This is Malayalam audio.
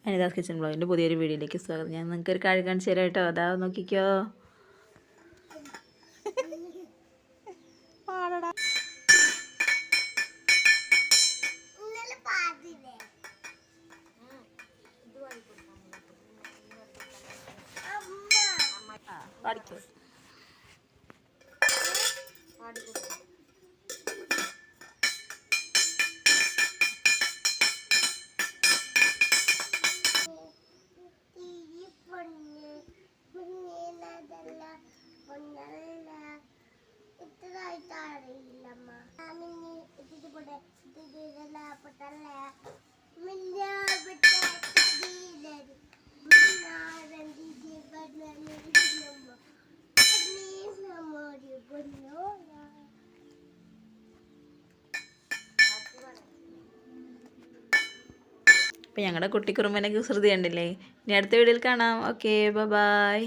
അനിതാസ് കിച്ചൺ ബ്ലോഗിൻ്റെ പുതിയൊരു വീഡിയോയിലേക്ക് സ്വാഗതം. ഞാൻ നിങ്ങൾക്ക് ഒരു കാര്യം കാണിച്ചു തരാം കേട്ടോ. അതാ നോക്കിക്കോ. അപ്പോൾ ഞങ്ങളുടെ കുട്ടിക്കുറുമ്പനെ കുസൃതി കണ്ടില്ലേ? ഇനി അടുത്ത വീഡിയോയിൽ കാണാം. Okay, by.